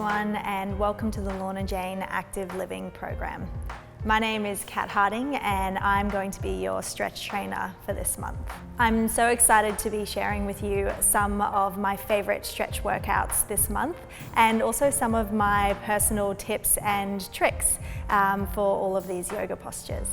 everyone, and welcome to the Lorna Active Living program. My name is Kat Harding and I'm going to be your stretch trainer for this month. I'm so excited to be sharing with you some of my favourite stretch workouts this month and also some of my personal tips and tricks for all of these yoga postures.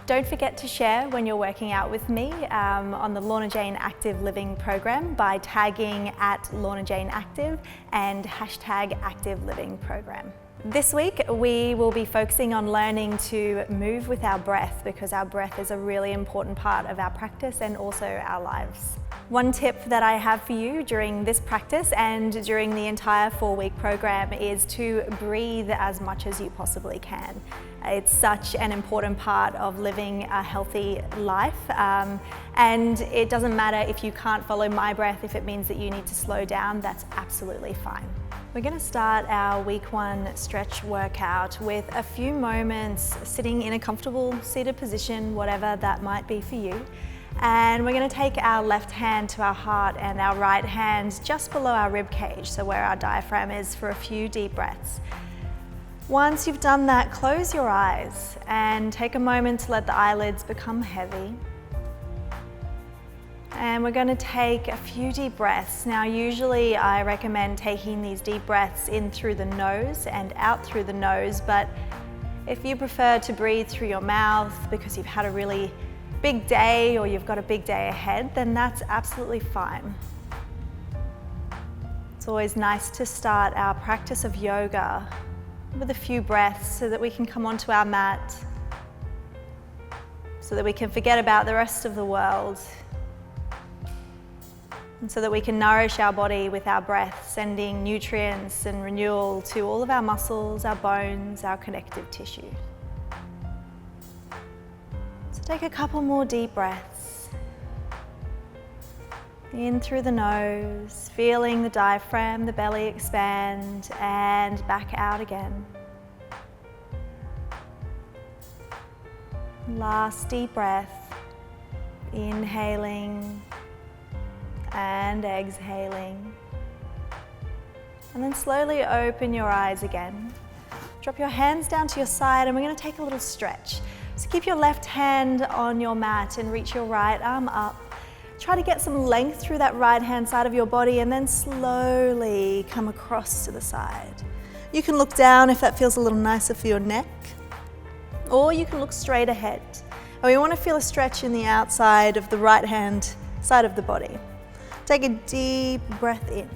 Don't forget to share when you're working out with me on the Lorna Active Living program by tagging at Lorna Active and hashtag Active Living program. This week we will be focusing on learning to move with our breath because our breath is a really important part of our practice and also our lives. One tip that I have for you during this practice and during the entire 4-week program is to breathe as much as you possibly can. It's such an important part of living a healthy life, and it doesn't matter if you can't follow my breath. If it means that you need to slow down, that's absolutely fine. We're going to start our week 1 stretch workout with a few moments sitting in a comfortable seated position, whatever that might be for you. And we're going to take our left hand to our heart and our right hand just below our rib cage, so where our diaphragm is, for a few deep breaths. Once you've done that, close your eyes and take a moment to let the eyelids become heavy. And we're going to take a few deep breaths. Now, usually I recommend taking these deep breaths in through the nose and out through the nose, but if you prefer to breathe through your mouth because you've had a really big day or you've got a big day ahead, then that's absolutely fine. It's always nice to start our practice of yoga with a few breaths so that we can come onto our mat, so that we can forget about the rest of the world, and so that we can nourish our body with our breath, sending nutrients and renewal to all of our muscles, our bones, our connective tissue. So take a couple more deep breaths. In through the nose, feeling the diaphragm, the belly expand, and back out again. Last deep breath, inhaling and exhaling. And then slowly open your eyes again. Drop your hands down to your side and we're going to take a little stretch. So keep your left hand on your mat and reach your right arm up. Try to get some length through that right hand side of your body and then slowly come across to the side. You can look down if that feels a little nicer for your neck, or you can look straight ahead. And we want to feel a stretch in the outside of the right hand side of the body. Take a deep breath in,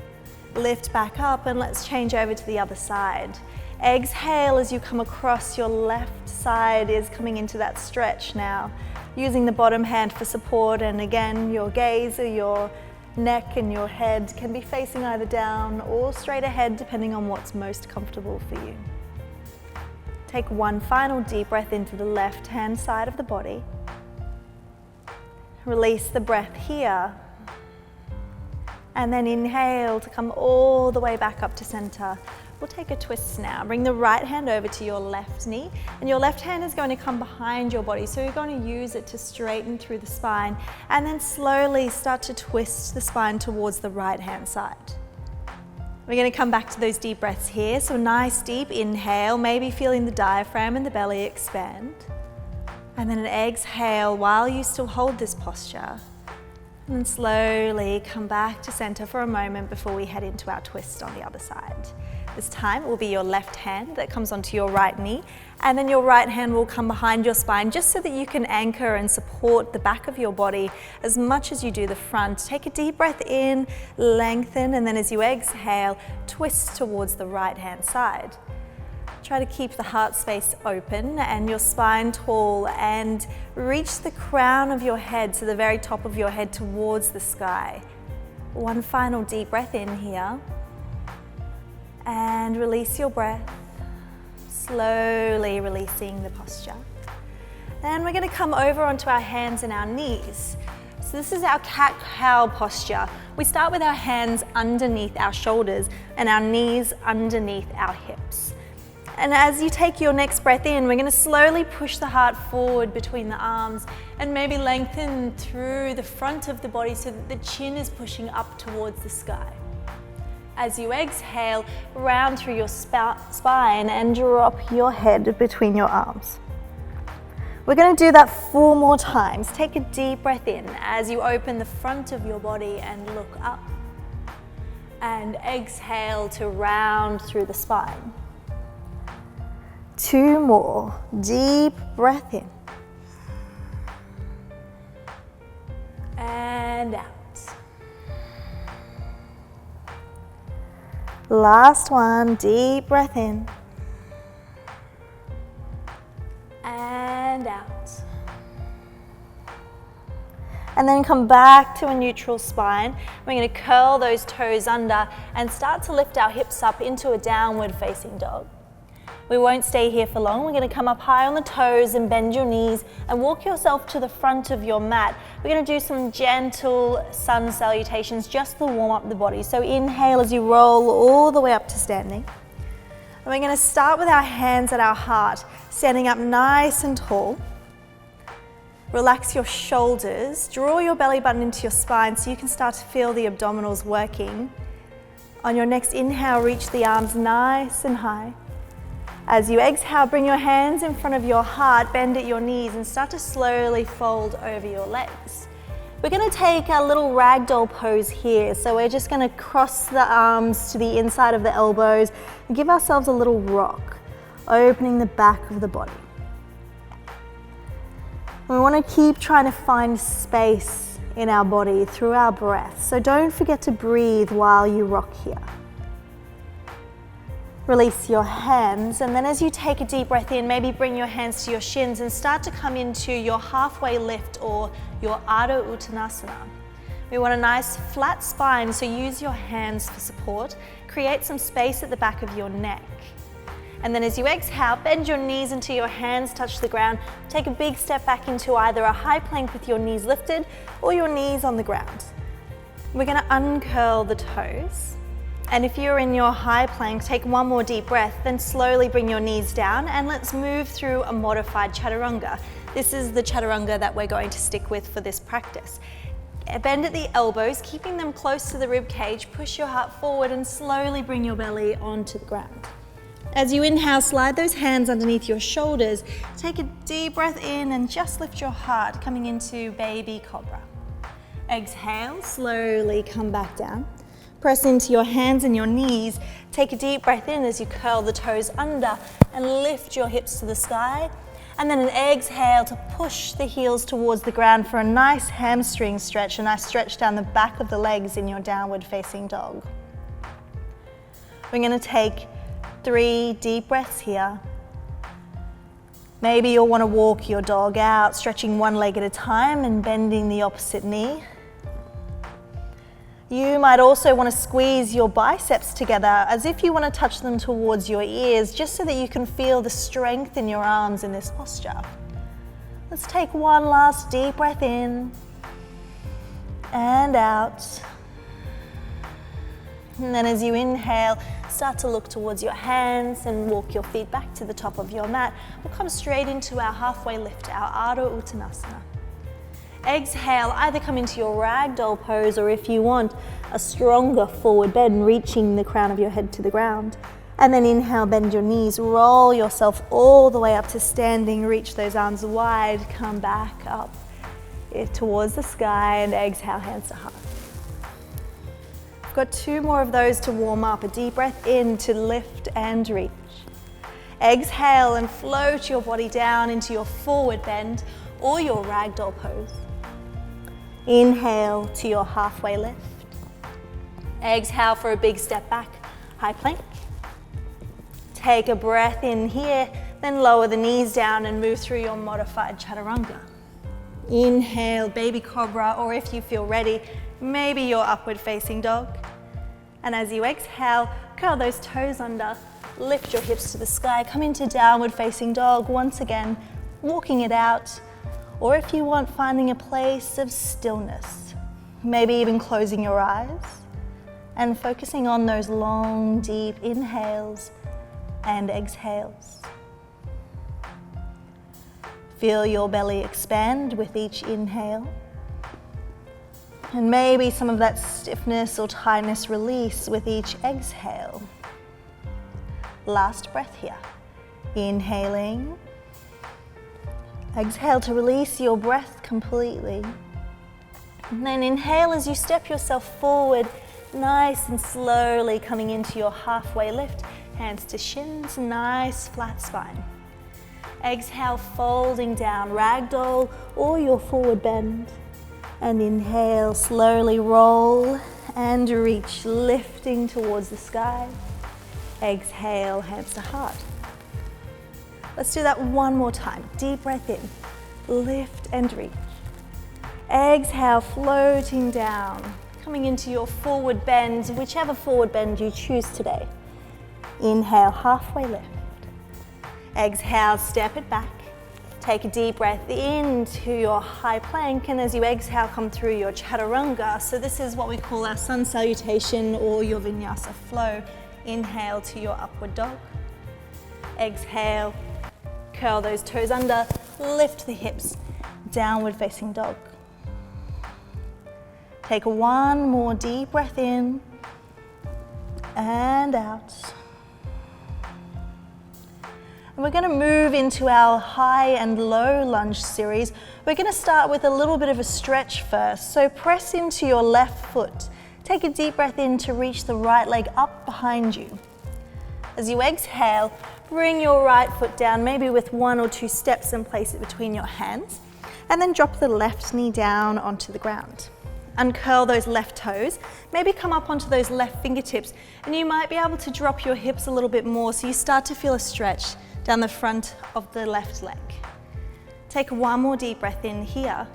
lift back up, and let's change over to the other side. Exhale as you come across. Your left side is coming into that stretch now, using the bottom hand for support, and again your gaze or your neck and your head can be facing either down or straight ahead depending on what's most comfortable for you. Take one final deep breath into the left hand side of the body. Release the breath here, and then inhale to come all the way back up to center. We'll take a twist now. Bring the right hand over to your left knee, and your left hand is going to come behind your body, so you're going to use it to straighten through the spine, and then slowly start to twist the spine towards the right hand side. We're going to come back to those deep breaths here. So a nice deep inhale, maybe feeling the diaphragm and the belly expand, and then an exhale while you still hold this posture. And then slowly come back to center for a moment before we head into our twist on the other side. This time it will be your left hand that comes onto your right knee, and then your right hand will come behind your spine just so that you can anchor and support the back of your body as much as you do the front. Take a deep breath in, lengthen, and then as you exhale, twist towards the right hand side. Try to keep the heart space open and your spine tall, and reach the crown of your head to the very top of your head towards the sky. One final deep breath in here, and release your breath, slowly releasing the posture. Then we're going to come over onto our hands and our knees. So this is our cat-cow posture. We start with our hands underneath our shoulders and our knees underneath our hips. And as you take your next breath in, we're going to slowly push the heart forward between the arms and maybe lengthen through the front of the body so that the chin is pushing up towards the sky. As you exhale, round through your spine and drop your head between your arms. We're going to do that 4 more times. Take a deep breath in as you open the front of your body and look up. And exhale to round through the spine. 2 more. Deep breath in. And out. Last one, deep breath in. And out. And then come back to a neutral spine. We're going to curl those toes under and start to lift our hips up into a downward facing dog. We won't stay here for long. We're going to come up high on the toes and bend your knees and walk yourself to the front of your mat. We're going to do some gentle sun salutations just to warm up the body. So inhale as you roll all the way up to standing. And we're going to start with our hands at our heart, standing up nice and tall. Relax your shoulders, draw your belly button into your spine so you can start to feel the abdominals working. On your next inhale, reach the arms nice and high. As you exhale, bring your hands in front of your heart, bend at your knees and start to slowly fold over your legs. We're going to take a little ragdoll pose here. So we're just going to cross the arms to the inside of the elbows and give ourselves a little rock, opening the back of the body. We want to keep trying to find space in our body through our breath. So don't forget to breathe while you rock here. Release your hands, and then as you take a deep breath in, maybe bring your hands to your shins and start to come into your halfway lift or your Ardha Uttanasana. We want a nice flat spine, so use your hands for support. Create some space at the back of your neck. And then as you exhale, bend your knees until your hands touch the ground. Take a big step back into either a high plank with your knees lifted or your knees on the ground. We're going to uncurl the toes. And if you're in your high plank, take 1 more deep breath, then slowly bring your knees down and let's move through a modified chaturanga. This is the chaturanga that we're going to stick with for this practice. Bend at the elbows, keeping them close to the rib cage, push your heart forward and slowly bring your belly onto the ground. As you inhale, slide those hands underneath your shoulders. Take a deep breath in and just lift your heart, coming into baby cobra. Exhale, slowly come back down. Press into your hands and your knees. Take a deep breath in as you curl the toes under and lift your hips to the sky. And then an exhale to push the heels towards the ground for a nice hamstring stretch, a nice stretch down the back of the legs in your downward facing dog. We're going to take 3 deep breaths here. Maybe you'll want to walk your dog out, stretching one leg at a time and bending the opposite knee. You might also want to squeeze your biceps together as if you want to touch them towards your ears, just so that you can feel the strength in your arms in this posture. Let's take one last deep breath in and out. And then as you inhale, start to look towards your hands and walk your feet back to the top of your mat. We'll come straight into our halfway lift, our Ardha Uttanasana. Exhale, either come into your ragdoll pose or if you want, a stronger forward bend, reaching the crown of your head to the ground. And then inhale, bend your knees, roll yourself all the way up to standing, reach those arms wide, come back up towards the sky and exhale, hands to heart. I've got 2 more of those to warm up. A deep breath in to lift and reach. Exhale and float your body down into your forward bend or your ragdoll pose. Inhale to your halfway lift. Exhale for a big step back, high plank. Take a breath in here, then lower the knees down and move through your modified chaturanga. Inhale, baby cobra, or if you feel ready, maybe your upward facing dog. And as you exhale, curl those toes under, lift your hips to the sky, come into downward facing dog once again, walking it out. Or if you want, finding a place of stillness, maybe even closing your eyes and focusing on those long, deep inhales and exhales. Feel your belly expand with each inhale And maybe some of that stiffness or tightness release with each exhale. Last breath here. Inhaling. Exhale to release your breath completely. And then inhale as you step yourself forward, nice and slowly coming into your halfway lift. Hands to shins, nice flat spine. Exhale, folding down, ragdoll or your forward bend. And inhale, slowly roll and reach, lifting towards the sky. Exhale, hands to heart. Let's do that one more time. Deep breath in, lift and reach. Exhale, floating down, coming into your forward bend, whichever forward bend you choose today. Inhale, halfway lift. Exhale, step it back. Take a deep breath into your high plank, and as you exhale, come through your chaturanga. So this is what we call our sun salutation or your vinyasa flow. Inhale to your upward dog. Exhale, curl those toes under, lift the hips, downward facing dog. Take one more deep breath in and out. We're going to move into our high and low lunge series. We're going to start with a little bit of a stretch first. So press into your left foot. Take a deep breath in to reach the right leg up behind you. As you exhale, bring your right foot down, maybe with 1 or 2 steps, and place it between your hands. And then drop the left knee down onto the ground. Uncurl those left toes, maybe come up onto those left fingertips, and you might be able to drop your hips a little bit more so you start to feel a stretch down the front of the left leg. Take one more deep breath in here.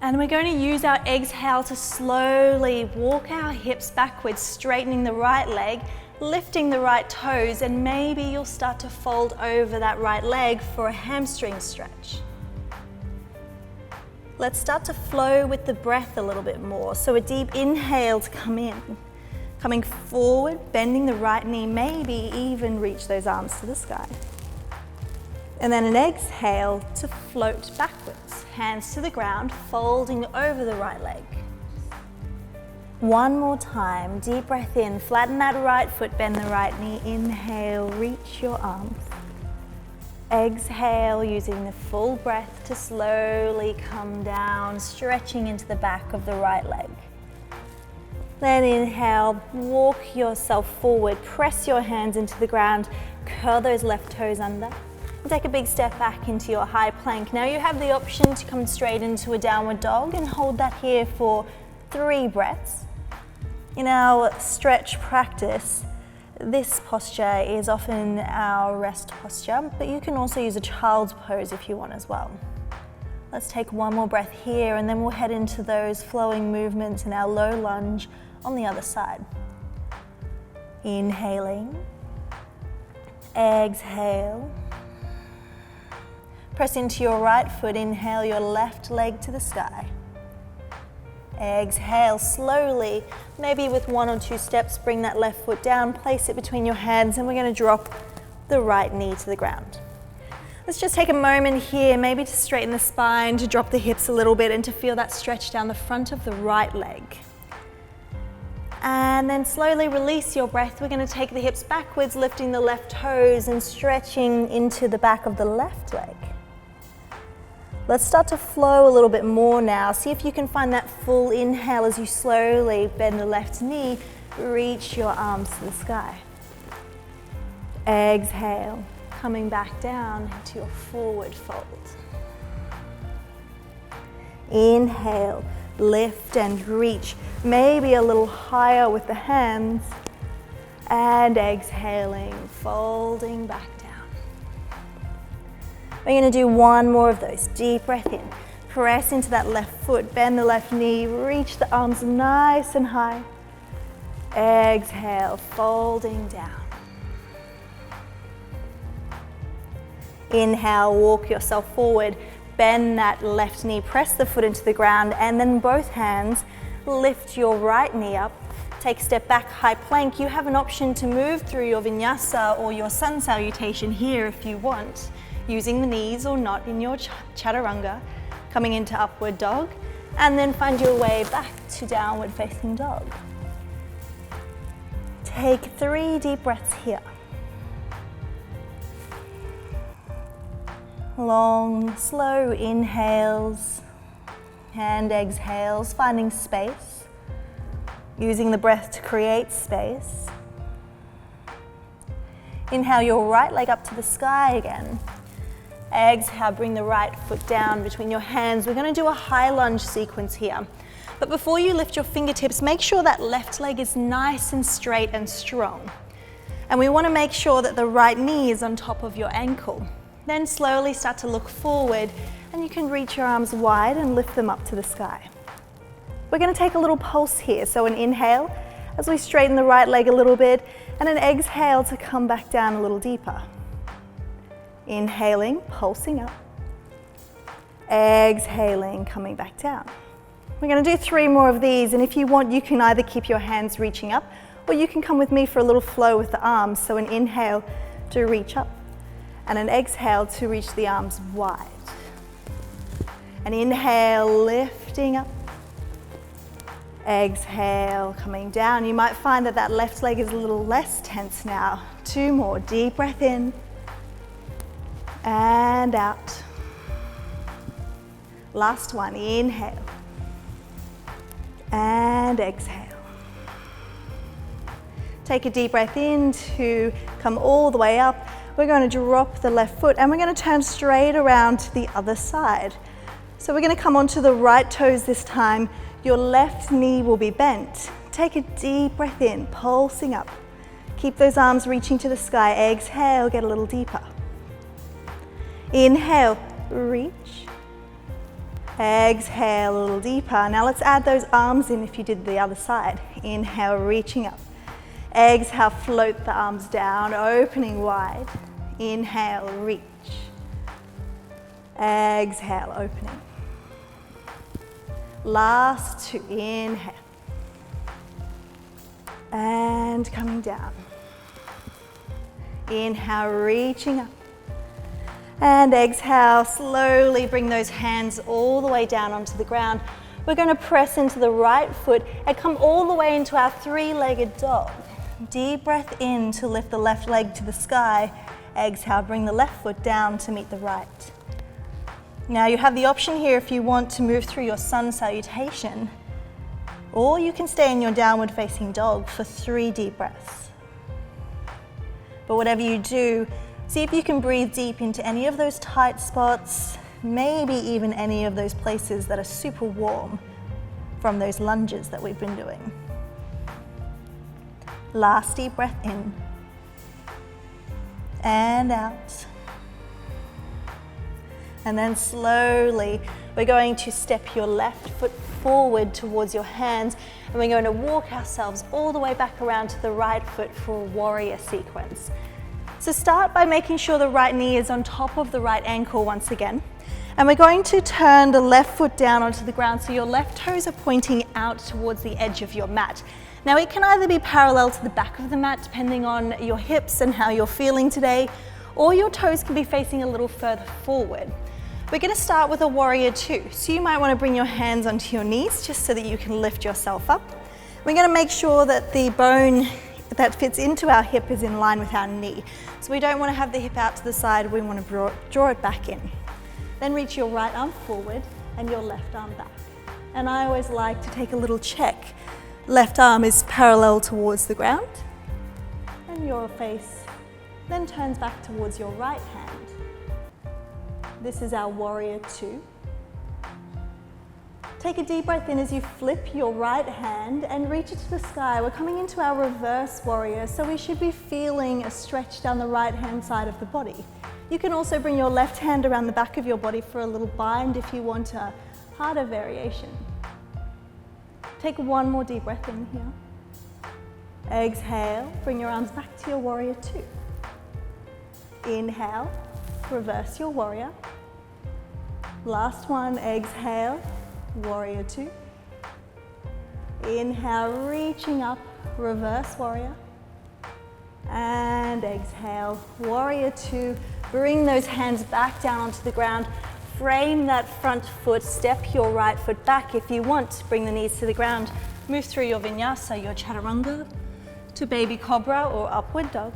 And we're going to use our exhale to slowly walk our hips backwards, straightening the right leg, lifting the right toes, and maybe you'll start to fold over that right leg for a hamstring stretch. Let's start to flow with the breath a little bit more. So a deep inhale to come in. Coming forward, bending the right knee, maybe even reach those arms to the sky. And then an exhale to float backwards. Hands to the ground, folding over the right leg. One more time, deep breath in, flatten that right foot, bend the right knee. Inhale, reach your arms. Exhale, using the full breath to slowly come down, stretching into the back of the right leg. Then inhale, walk yourself forward, press your hands into the ground, curl those left toes under, and take a big step back into your high plank. Now you have the option to come straight into a downward dog and hold that here for 3 breaths. In our stretch practice, this posture is often our rest posture, but you can also use a child's pose if you want as well. Let's take one more breath here, and then we'll head into those flowing movements in our low lunge on the other side. Inhaling, exhale. Press into your right foot, inhale your left leg to the sky. Exhale slowly, maybe with 1 or 2 steps, bring that left foot down, place it between your hands, and we're going to drop the right knee to the ground. Let's just take a moment here, maybe to straighten the spine, to drop the hips a little bit, and to feel that stretch down the front of the right leg. And then slowly release your breath. We're going to take the hips backwards, lifting the left toes and stretching into the back of the left leg. Let's start to flow a little bit more now. See if you can find that full inhale as you slowly bend the left knee, reach your arms to the sky. Exhale, coming back down to your forward fold. Inhale, lift and reach, maybe a little higher with the hands. And exhaling, folding back down. We're going to do one more of those. Deep breath in. Press into that left foot, bend the left knee, reach the arms nice and high. Exhale, folding down. Inhale, walk yourself forward, bend that left knee, press the foot into the ground, and then both hands lift your right knee up. Take a step back, high plank. You have an option to move through your vinyasa or your sun salutation here if you want, using the knees or not in your chaturanga. Coming into upward dog, And then find your way back to downward facing dog. Take 3 deep breaths here. Long, slow inhales and exhales, finding space, using the breath to create space. Inhale your right leg up to the sky again. Exhale, bring the right foot down between your hands. We're going to do a high lunge sequence here. But before you lift your fingertips, make sure that left leg is nice and straight and strong. And we want to make sure that the right knee is on top of your ankle. Then slowly start to look forward, and you can reach your arms wide and lift them up to the sky. We're going to take a little pulse here. So an inhale as we straighten the right leg a little bit, and an exhale to come back down a little deeper. Inhaling, pulsing up. Exhaling, coming back down. We're going to do 3 more of these, and if you want, you can either keep your hands reaching up, or you can come with me for a little flow with the arms. So an inhale to reach up, and an exhale to reach the arms wide. An inhale, lifting up. Exhale, coming down. You might find that that left leg is a little less tense now. 2 more, deep breath in and out. Last one, inhale and exhale. Take a deep breath in to come all the way up. We're going to drop the left foot and we're going to turn straight around to the other side. So we're going to come onto the right toes this time. Your left knee will be bent. Take a deep breath in, pulsing up. Keep those arms reaching to the sky. Exhale, get a little deeper. Inhale, reach. Exhale, a little deeper. Now let's add those arms in if you did the other side. Inhale, reaching up. Exhale, float the arms down, opening wide. Inhale, reach. Exhale, opening. Last 2, inhale. And coming down. Inhale, reaching up. And exhale, slowly bring those hands all the way down onto the ground. We're going to press into the right foot and come all the way into our 3-legged dog. Deep breath in to lift the left leg to the sky. Exhale, bring the left foot down to meet the right. Now you have the option here if you want to move through your sun salutation, or you can stay in your downward facing dog for 3 deep breaths. But whatever you do, see if you can breathe deep into any of those tight spots, maybe even any of those places that are super warm from those lunges that we've been doing. Last deep breath in and out. And then slowly, we're going to step your left foot forward towards your hands, and we're going to walk ourselves all the way back around to the right foot for a warrior sequence. So start by making sure the right knee is on top of the right ankle once again. And we're going to turn the left foot down onto the ground so your left toes are pointing out towards the edge of your mat. Now it can either be parallel to the back of the mat depending on your hips and how you're feeling today, or your toes can be facing a little further forward. We're going to start with a warrior 2. So you might want to bring your hands onto your knees just so that you can lift yourself up. We're going to make sure that the bone that fits into our hip is in line with our knee. So we don't want to have the hip out to the side, we want to draw it back in. Then reach your right arm forward and your left arm back. And I always like to take a little check. Left arm is parallel towards the ground, and your face then turns back towards your right hand. This is our warrior 2. Take a deep breath in as you flip your right hand and reach it to the sky. We're coming into our reverse warrior, so we should be feeling a stretch down the right hand side of the body. You can also bring your left hand around the back of your body for a little bind if you want a harder variation. Take 1 more deep breath in here. Exhale, bring your arms back to your warrior 2. Inhale, reverse your warrior. Last one, exhale, warrior 2. Inhale, reaching up, reverse warrior. And exhale, warrior 2. Bring those hands back down onto the ground. frame that front foot, step your right foot back. If you want, bring the knees to the ground. Move through your vinyasa, your chaturanga, to baby cobra or upward dog.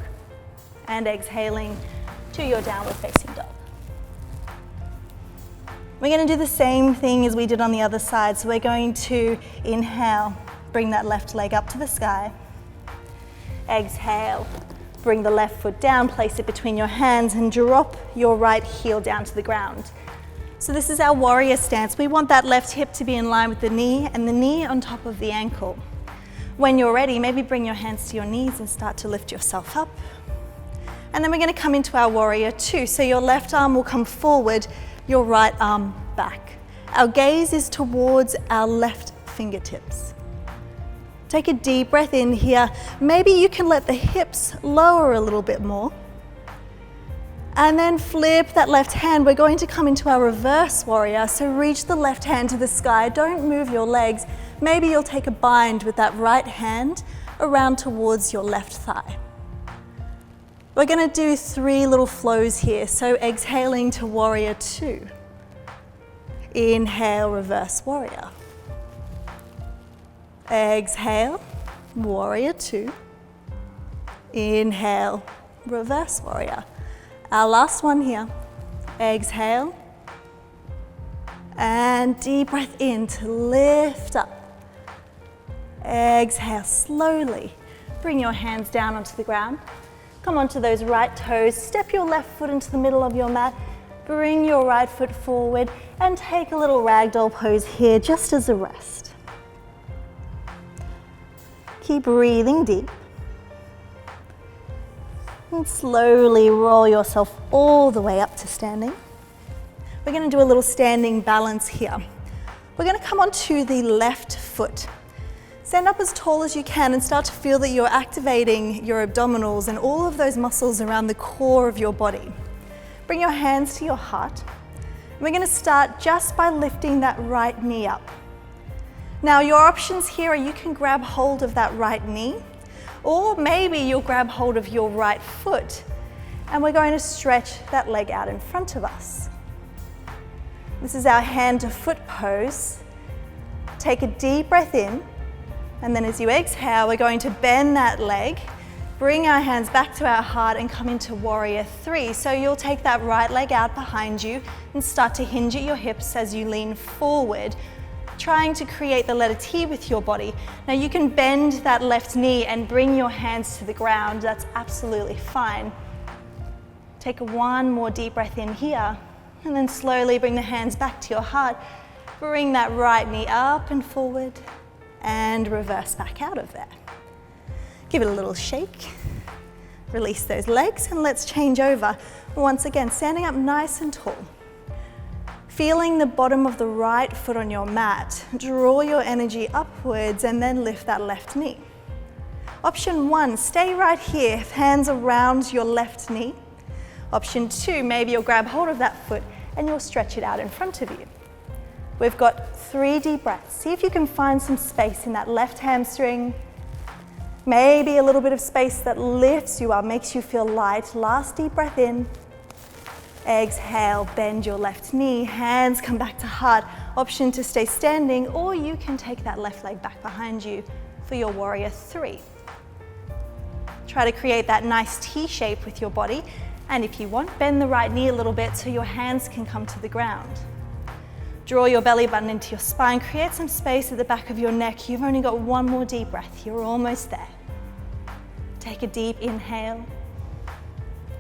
And exhaling to your downward facing dog. We're going to do the same thing as we did on the other side. So we're going to inhale, bring that left leg up to the sky. Exhale, bring the left foot down, place it between your hands and drop your right heel down to the ground. So this is our warrior stance. We want that left hip to be in line with the knee and the knee on top of the ankle. When you're ready, maybe bring your hands to your knees and start to lift yourself up. And then we're going to come into our warrior two. So your left arm will come forward, your right arm back. Our gaze is towards our left fingertips. Take a deep breath in here. Maybe you can let the hips lower a little bit more. And then flip that left hand. We're going to come into our reverse warrior. So reach the left hand to the sky. Don't move your legs. Maybe you'll take a bind with that right hand around towards your left thigh. We're going to do 3 little flows here. So exhaling to warrior two. Inhale, reverse warrior. Exhale, warrior two. Inhale, reverse warrior. Our last one here. Exhale. And deep breath in to lift up. Exhale slowly. Bring your hands down onto the ground. Come onto those right toes, step your left foot into the middle of your mat, bring your right foot forward and take a little ragdoll pose here just as a rest. Keep breathing deep. And slowly roll yourself all the way up to standing. We're going to do a little standing balance here. We're going to come onto the left foot. Stand up as tall as you can and start to feel that you're activating your abdominals and all of those muscles around the core of your body. Bring your hands to your heart. We're going to start just by lifting that right knee up. Now your options here are you can grab hold of that right knee, or maybe you'll grab hold of your right foot and we're going to stretch that leg out in front of us. This is our hand to foot pose. Take a deep breath in. And then as you exhale, we're going to bend that leg, bring our hands back to our heart and come into warrior three. So you'll take that right leg out behind you and start to hinge at your hips as you lean forward, trying to create the letter T with your body. Now you can bend that left knee and bring your hands to the ground. That's absolutely fine. Take one more deep breath in here and then slowly bring the hands back to your heart. Bring that right knee up and forward. And reverse back out of there. Give it a little shake. Release those legs and let's change over. Once again, standing up nice and tall. Feeling the bottom of the right foot on your mat. Draw your energy upwards and then lift that left knee. Option 1, stay right here, hands around your left knee. Option 2, maybe you'll grab hold of that foot and you'll stretch it out in front of you. We've got 3 deep breaths. See if you can find some space in that left hamstring. Maybe a little bit of space that lifts you up, makes you feel light. Last deep breath in. Exhale, bend your left knee, hands come back to heart. Option to stay standing, or you can take that left leg back behind you for your warrior 3. Try to create that nice T shape with your body. And if you want, bend the right knee a little bit so your hands can come to the ground. Draw your belly button into your spine, create some space at the back of your neck. You've only got 1 more deep breath, you're almost there. Take a deep inhale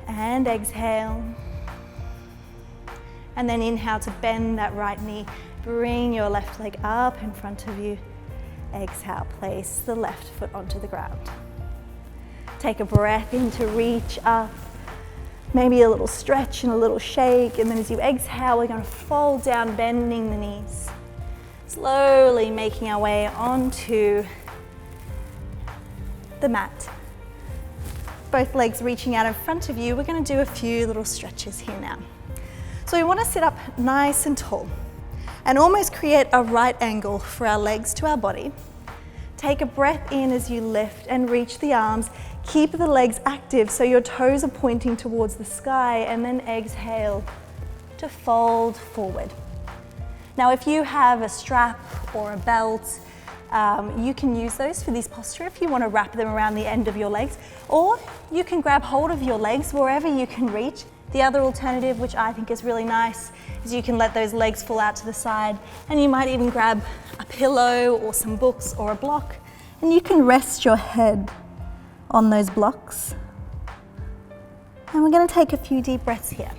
and exhale. And then inhale to bend that right knee. Bring your left leg up in front of you. Exhale, place the left foot onto the ground. Take a breath in to reach up. Maybe a little stretch and a little shake, and then as you exhale, we're going to fold down, bending the knees. Slowly making our way onto the mat. Both legs reaching out in front of you. We're going to do a few little stretches here now. So we want to sit up nice and tall and almost create a right angle for our legs to our body. Take a breath in as you lift and reach the arms. Keep the legs active so your toes are pointing towards the sky, and then exhale to fold forward. Now, if you have a strap or a belt, you can use those for this posture if you want to wrap them around the end of your legs, or you can grab hold of your legs wherever you can reach. The other alternative, which I think is really nice, is you can let those legs fall out to the side, and you might even grab a pillow or some books or a block, and you can rest your head on those blocks. And we're going to take a few deep breaths here.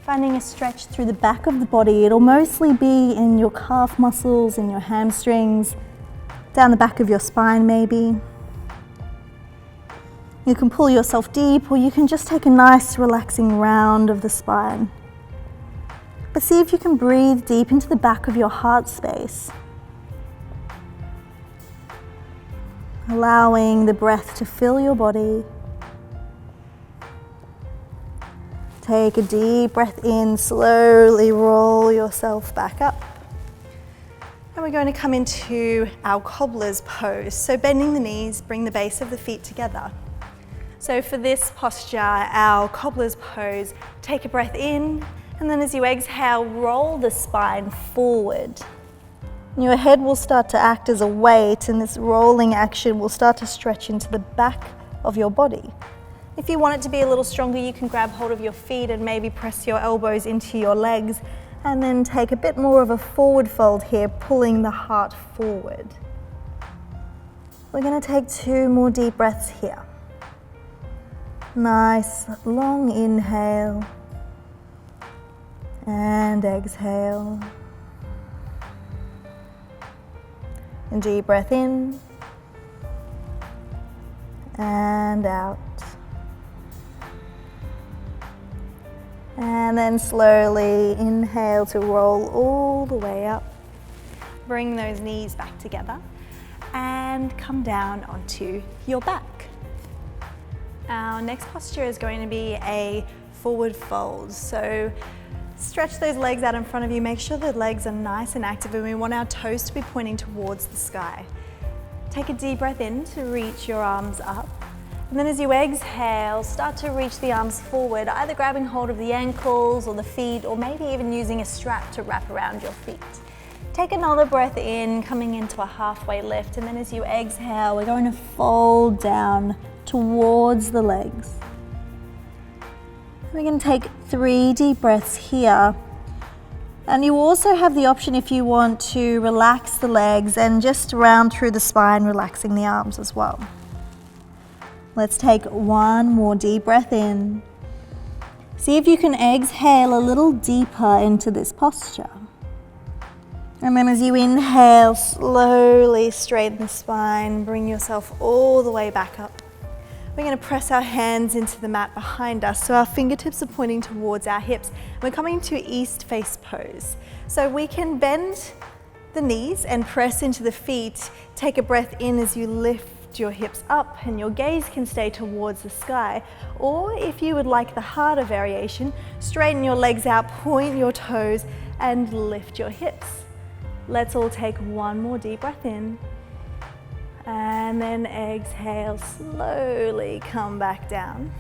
Finding a stretch through the back of the body. It'll mostly be in your calf muscles and your hamstrings, down the back of your spine maybe. You can pull yourself deep, or you can just take a nice relaxing round of the spine. But see if you can breathe deep into the back of your heart space. Allowing the breath to fill your body. Take a deep breath in, slowly roll yourself back up. And we're going to come into our cobbler's pose. So bending the knees, bring the base of the feet together. So for this posture, our cobbler's pose, take a breath in, and then as you exhale, roll the spine forward. Your head will start to act as a weight, and this rolling action will start to stretch into the back of your body. If you want it to be a little stronger, you can grab hold of your feet and maybe press your elbows into your legs, and then take a bit more of a forward fold here, pulling the heart forward. We're going to take 2 more deep breaths here. Nice long inhale and exhale. And deep breath in and out. And then slowly inhale to roll all the way up. Bring those knees back together and come down onto your back. Our next posture is going to be a forward fold. So stretch those legs out in front of you. Make sure the legs are nice and active, and we want our toes to be pointing towards the sky. Take a deep breath in to reach your arms up. And then as you exhale, start to reach the arms forward, either grabbing hold of the ankles or the feet, or maybe even using a strap to wrap around your feet. Take another breath in, coming into a halfway lift, and then as you exhale, we're going to fold down towards the legs. We're going to take 3 deep breaths here. And you also have the option, if you want, to relax the legs and just round through the spine, relaxing the arms as well. Let's take 1 more deep breath in. See if you can exhale a little deeper into this posture. And then as you inhale, slowly straighten the spine, bring yourself all the way back up. We're going to press our hands into the mat behind us, so our fingertips are pointing towards our hips. We're coming to east face pose. So we can bend the knees and press into the feet. Take a breath in as you lift your hips up, and your gaze can stay towards the sky. Or if you would like the harder variation, straighten your legs out, point your toes, and lift your hips. Let's all take 1 more deep breath in. And then exhale, slowly come back down.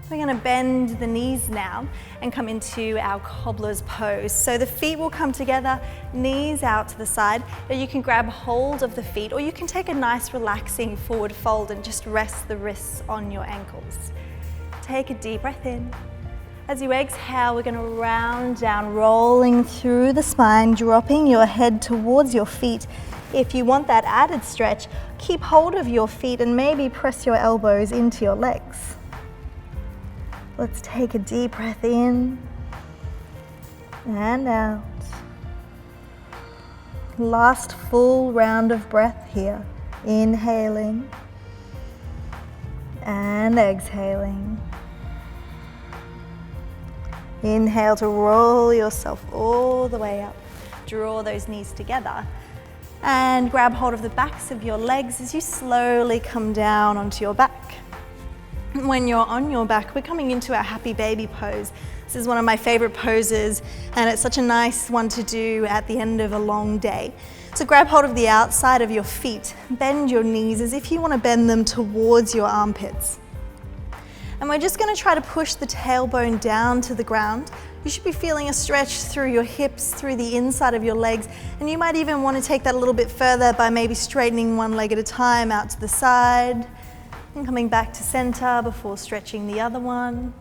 We're going to bend the knees now and come into our cobbler's pose. So the feet will come together, knees out to the side. Now you can grab hold of the feet, or you can take a nice relaxing forward fold and just rest the wrists on your ankles. Take a deep breath in. As you exhale, we're going to round down, rolling through the spine, dropping your head towards your feet. If you want that added stretch, keep hold of your feet and maybe press your elbows into your legs. Let's take a deep breath in and out. Last full round of breath here. Inhaling and exhaling. Inhale to roll yourself all the way up. Draw those knees together. And grab hold of the backs of your legs as you slowly come down onto your back. When you're on your back, we're coming into our happy baby pose. This is one of my favorite poses, and it's such a nice one to do at the end of a long day. So grab hold of the outside of your feet, bend your knees as if you want to bend them towards your armpits. And we're just going to try to push the tailbone down to the ground. You should be feeling a stretch through your hips, through the inside of your legs, and you might even want to take that a little bit further by maybe straightening one leg at a time out to the side and coming back to center before stretching the other one.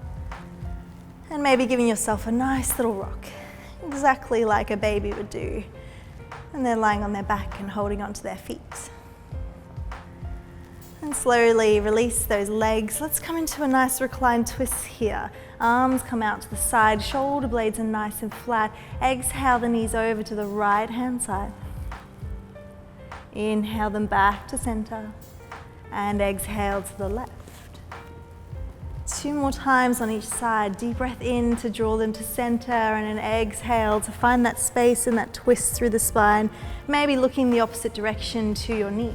And maybe giving yourself a nice little rock, exactly like a baby would do. And they're lying on their back and holding onto their feet. And slowly release those legs. Let's come into a nice reclined twist here. Arms come out to the side, shoulder blades are nice and flat. Exhale the knees over to the right hand side. Inhale them back to center. And exhale to the left. 2 more times on each side. Deep breath in to draw them to center, and an exhale to find that space and that twist through the spine, maybe looking the opposite direction to your knees.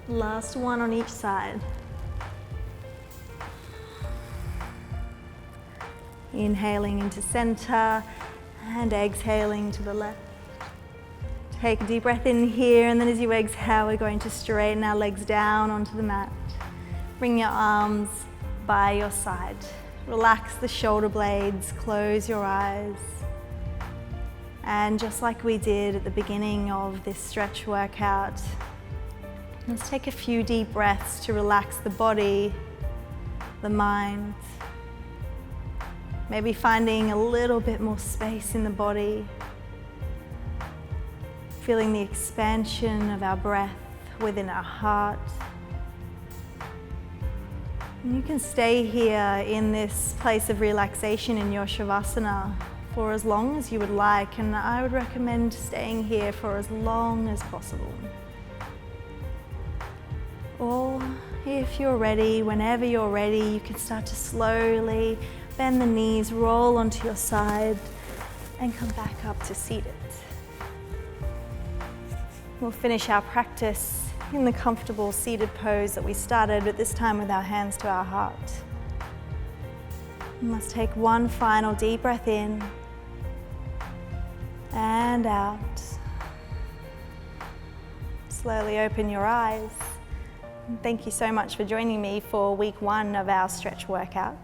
Last one on each side. Inhaling into center and exhaling to the left. Take a deep breath in here, and then as you exhale, we're going to straighten our legs down onto the mat. Bring your arms by your side. Relax the shoulder blades, close your eyes. And just like we did at the beginning of this stretch workout, let's take a few deep breaths to relax the body, the mind. Maybe finding a little bit more space in the body. Feeling the expansion of our breath within our heart. And you can stay here in this place of relaxation in your Shavasana for as long as you would like, and I would recommend staying here for as long as possible. Or if you're ready, whenever you're ready, you can start to slowly bend the knees, roll onto your side, and come back up to seated. We'll finish our practice in the comfortable seated pose that we started, but this time with our hands to our heart. And let's take one final deep breath in and out. Slowly open your eyes. And thank you so much for joining me for week 1 of our stretch workout.